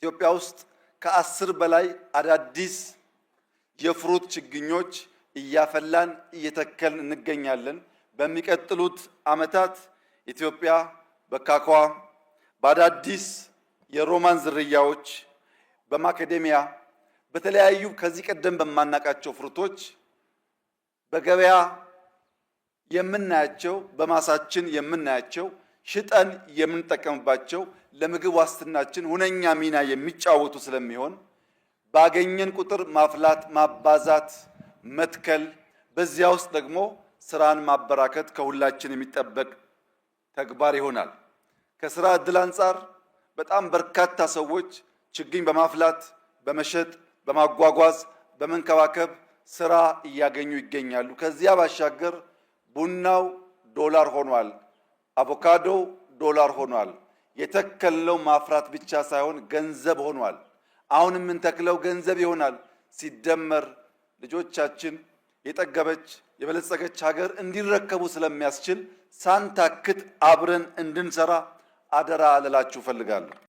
ኢትዮጵያ ውስጥ ከ10 በላይ አዳዲስ የፍሩት ችግኞች እያፈላን እየተከልን እንገኛለን። በሚቀጥሉት ዓመታት ኢትዮጵያ በካካዋ በአዳዲስ የሮማን ዝርያዎች በማካዴሚያ በተለያዩ ከዚህ ቀደም በማናቃቸው ፍሩቶች በገበያ የምናያቸው በማሳችን የምናያቸው ሽጠን የምንጠቀምባቸው ለምግብ ዋስትናችን ሁነኛ ሚና የሚጫወቱ ስለሚሆን ባገኘን ቁጥር ማፍላት፣ ማባዛት፣ መትከል በዚያ ውስጥ ደግሞ ስራን ማበራከት ከሁላችን የሚጠበቅ ተግባር ይሆናል። ከስራ ዕድል አንጻር በጣም በርካታ ሰዎች ችግኝ በማፍላት በመሸጥ በማጓጓዝ በመንከባከብ ስራ እያገኙ ይገኛሉ። ከዚያ ባሻገር ቡናው ዶላር ሆኗል፣ አቮካዶ ዶላር ሆኗል። የተከልነው ማፍራት ብቻ ሳይሆን ገንዘብ ሆኗል። አሁን የምንተክለው ገንዘብ ይሆናል። ሲደመር ልጆቻችን የጠገበች የበለጸገች ሀገር እንዲረከቡ ስለሚያስችል ሳንታክት አብረን እንድንሰራ አደራ ልላችሁ እፈልጋለሁ።